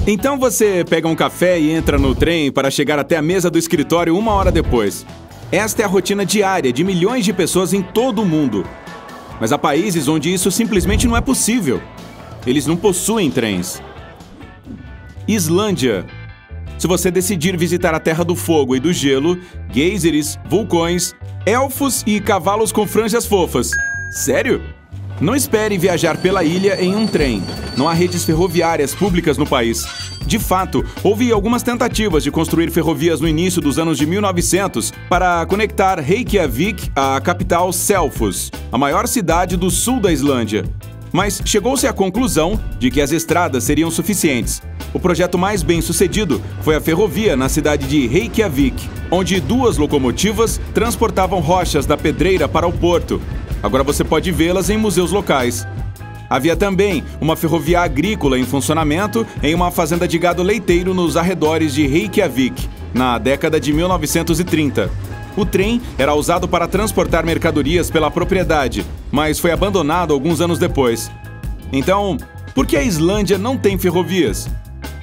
Então você pega um café e entra no trem para chegar até a mesa do escritório 1 hora depois. Esta é a rotina diária de milhões de pessoas em todo o mundo. Mas há países onde isso simplesmente não é possível. Eles não possuem trens. Islândia. Se você decidir visitar a Terra do Fogo e do Gelo, geysers, vulcões, elfos e cavalos com franjas fofas. Sério? Não espere viajar pela ilha em um trem. Não há redes ferroviárias públicas no país. De fato, houve algumas tentativas de construir ferrovias no início dos anos de 1900 para conectar Reykjavik à capital Selfoss, a maior cidade do sul da Islândia. Mas chegou-se à conclusão de que as estradas seriam suficientes. O projeto mais bem-sucedido foi a ferrovia na cidade de Reykjavik, onde 2 locomotivas transportavam rochas da pedreira para o porto. Agora você pode vê-las em museus locais. Havia também uma ferrovia agrícola em funcionamento em uma fazenda de gado leiteiro nos arredores de Reykjavik, na década de 1930. O trem era usado para transportar mercadorias pela propriedade, mas foi abandonado alguns anos depois. Então, por que a Islândia não tem ferrovias?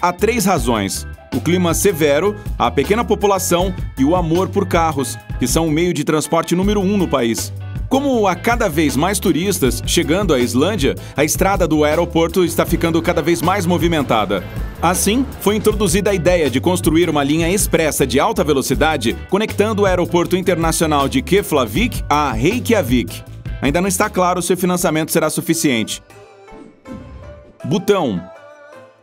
Há 3 razões: o clima severo, a pequena população e o amor por carros, que são o meio de transporte número 1 no país. Como há cada vez mais turistas chegando à Islândia, a estrada do aeroporto está ficando cada vez mais movimentada. Assim, foi introduzida a ideia de construir uma linha expressa de alta velocidade conectando o aeroporto internacional de Keflavik a Reykjavik. Ainda não está claro se o financiamento será suficiente. Butão.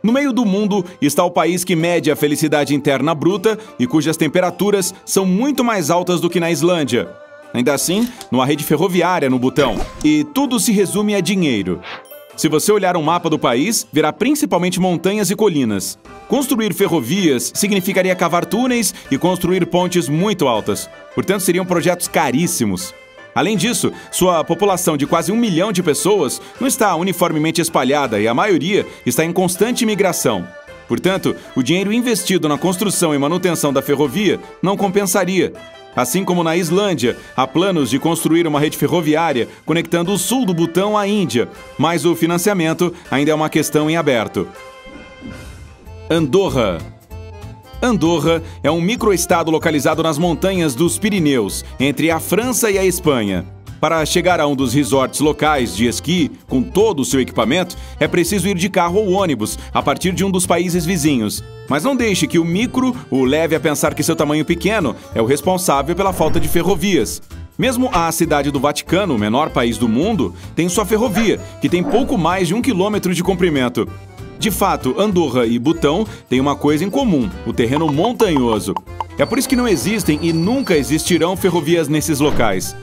No meio do mundo está o país que mede a felicidade interna bruta e cujas temperaturas são muito mais altas do que na Islândia. Ainda assim, não há rede ferroviária no Butão, e tudo se resume a dinheiro. Se você olhar um mapa do país, verá principalmente montanhas e colinas. Construir ferrovias significaria cavar túneis e construir pontes muito altas. Portanto, seriam projetos caríssimos. Além disso, sua população de quase 1 milhão de pessoas não está uniformemente espalhada e a maioria está em constante migração. Portanto, o dinheiro investido na construção e manutenção da ferrovia não compensaria. Assim como na Islândia, há planos de construir uma rede ferroviária conectando o sul do Butão à Índia, mas o financiamento ainda é uma questão em aberto. Andorra. Andorra é um microestado localizado nas montanhas dos Pirineus, entre a França e a Espanha. Para chegar a um dos resorts locais de esqui, com todo o seu equipamento, é preciso ir de carro ou ônibus, a partir de um dos países vizinhos. Mas não deixe que o micro o leve a pensar que seu tamanho pequeno é o responsável pela falta de ferrovias. Mesmo a cidade do Vaticano, o menor país do mundo, tem sua ferrovia, que tem pouco mais de 1 quilômetro de comprimento. De fato, Andorra e Butão têm uma coisa em comum: o terreno montanhoso. É por isso que não existem e nunca existirão ferrovias nesses locais.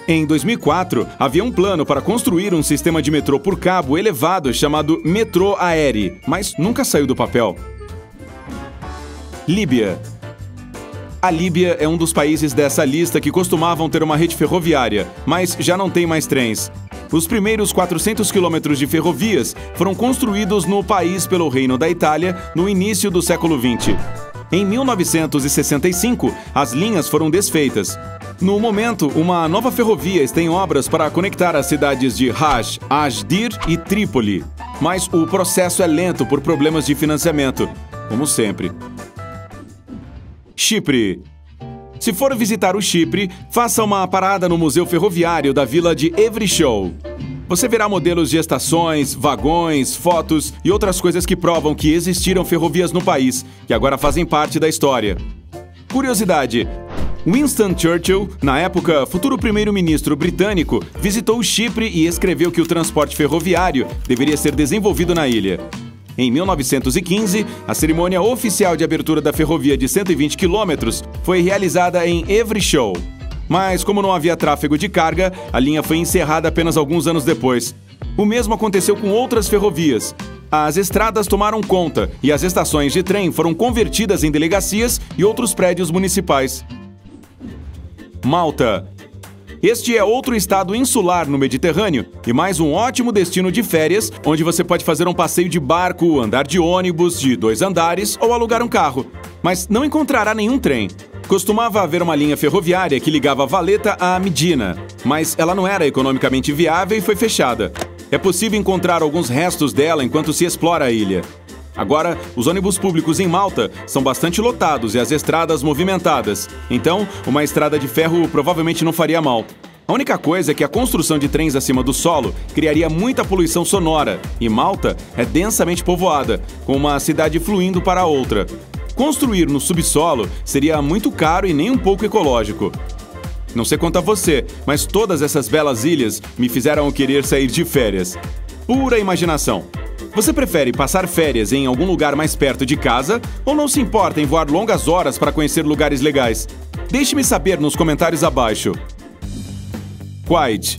Em 2004, havia um plano para construir um sistema de metrô por cabo elevado chamado Metrô Aéreo, mas nunca saiu do papel. Líbia. A Líbia é um dos países dessa lista que costumavam ter uma rede ferroviária, mas já não tem mais trens. Os primeiros 400 quilômetros de ferrovias foram construídos no país pelo Reino da Itália no início do século XX. Em 1965, as linhas foram desfeitas. No momento, uma nova ferrovia está em obras para conectar as cidades de Hajj, Ajdir e Trípoli. Mas o processo é lento por problemas de financiamento, como sempre. Chipre. Se for visitar o Chipre, faça uma parada no Museu Ferroviário da vila de Evershow. Você verá modelos de estações, vagões, fotos e outras coisas que provam que existiram ferrovias no país, que agora fazem parte da história. Curiosidade: Winston Churchill, na época futuro primeiro-ministro britânico, visitou o Chipre e escreveu que o transporte ferroviário deveria ser desenvolvido na ilha. Em 1915, a cerimônia oficial de abertura da ferrovia de 120 quilômetros foi realizada em Evershow. Mas, como não havia tráfego de carga, a linha foi encerrada apenas alguns anos depois. O mesmo aconteceu com outras ferrovias. As estradas tomaram conta e as estações de trem foram convertidas em delegacias e outros prédios municipais. Malta. Este é outro estado insular no Mediterrâneo e mais um ótimo destino de férias, onde você pode fazer um passeio de barco, andar de ônibus de 2 andares ou alugar um carro. Mas não encontrará nenhum trem. Costumava haver uma linha ferroviária que ligava Valetta a Medina, mas ela não era economicamente viável e foi fechada. É possível encontrar alguns restos dela enquanto se explora a ilha. Agora, os ônibus públicos em Malta são bastante lotados e as estradas movimentadas. Então, uma estrada de ferro provavelmente não faria mal. A única coisa é que a construção de trens acima do solo criaria muita poluição sonora, e Malta é densamente povoada, com uma cidade fluindo para a outra. Construir no subsolo seria muito caro e nem um pouco ecológico. Não sei quanto a você, mas todas essas belas ilhas me fizeram querer sair de férias. Pura imaginação. Você prefere passar férias em algum lugar mais perto de casa ou não se importa em voar longas horas para conhecer lugares legais? Deixe-me saber nos comentários abaixo. Kuwait.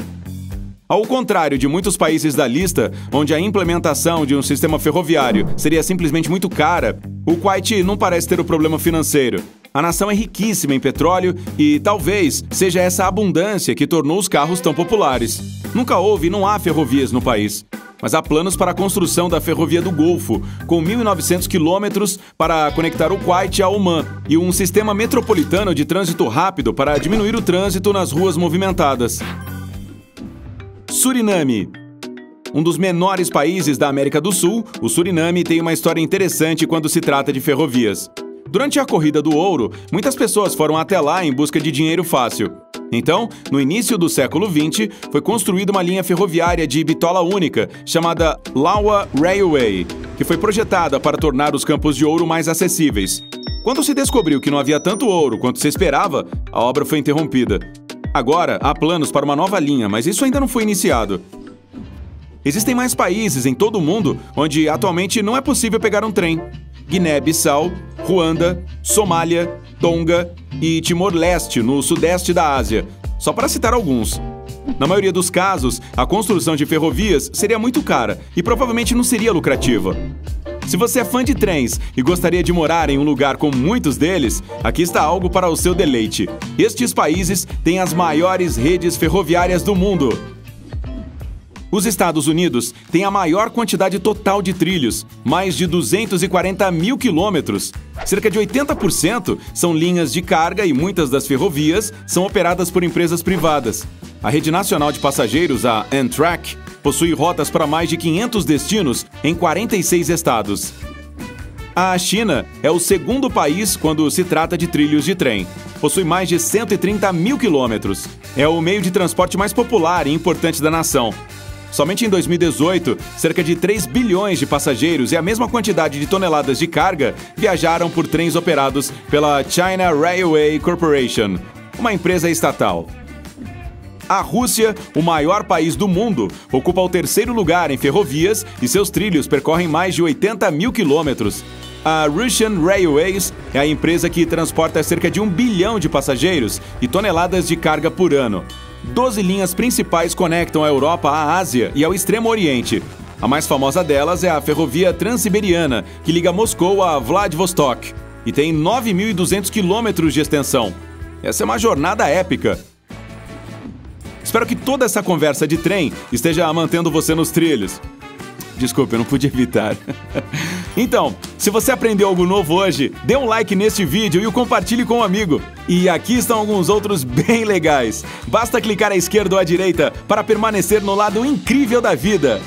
Ao contrário de muitos países da lista, onde a implementação de um sistema ferroviário seria simplesmente muito cara, o Kuwait não parece ter o problema financeiro. A nação é riquíssima em petróleo e talvez seja essa abundância que tornou os carros tão populares. Nunca houve e não há ferrovias no país. Mas há planos para a construção da Ferrovia do Golfo, com 1.900 quilômetros para conectar o Kuwait a Omã e um sistema metropolitano de trânsito rápido para diminuir o trânsito nas ruas movimentadas. Suriname. Um dos menores países da América do Sul, o Suriname tem uma história interessante quando se trata de ferrovias. Durante a Corrida do Ouro, muitas pessoas foram até lá em busca de dinheiro fácil. Então, no início do século XX, foi construída uma linha ferroviária de bitola única, chamada Lawa Railway, que foi projetada para tornar os campos de ouro mais acessíveis. Quando se descobriu que não havia tanto ouro quanto se esperava, a obra foi interrompida. Agora, há planos para uma nova linha, mas isso ainda não foi iniciado. Existem mais países em todo o mundo onde atualmente não é possível pegar um trem. Guiné-Bissau, Ruanda, Somália, Tonga e Timor-Leste, no sudeste da Ásia, só para citar alguns. Na maioria dos casos, a construção de ferrovias seria muito cara e provavelmente não seria lucrativa. Se você é fã de trens e gostaria de morar em um lugar com muitos deles, aqui está algo para o seu deleite. Estes países têm as maiores redes ferroviárias do mundo. Os Estados Unidos têm a maior quantidade total de trilhos, mais de 240 mil quilômetros. Cerca de 80% são linhas de carga e muitas das ferrovias são operadas por empresas privadas. A rede nacional de passageiros, a Amtrak, possui rotas para mais de 500 destinos em 46 estados. A China é o segundo país quando se trata de trilhos de trem. Possui mais de 130 mil quilômetros. É o meio de transporte mais popular e importante da nação. Somente em 2018, cerca de 3 bilhões de passageiros e a mesma quantidade de toneladas de carga viajaram por trens operados pela China Railway Corporation, uma empresa estatal. A Rússia, o maior país do mundo, ocupa o terceiro lugar em ferrovias e seus trilhos percorrem mais de 80 mil quilômetros. A Russian Railways é a empresa que transporta cerca de 1 bilhão de passageiros e toneladas de carga por ano. 12 linhas principais conectam a Europa à Ásia e ao Extremo Oriente. A mais famosa delas é a Ferrovia Transiberiana, que liga Moscou a Vladivostok, e tem 9.200 quilômetros de extensão. Essa é uma jornada épica. Espero que toda essa conversa de trem esteja mantendo você nos trilhos. Desculpe, eu não pude evitar. Então, se você aprendeu algo novo hoje, dê um like neste vídeo e o compartilhe com um amigo. E aqui estão alguns outros bem legais. Basta clicar à esquerda ou à direita para permanecer no lado incrível da vida.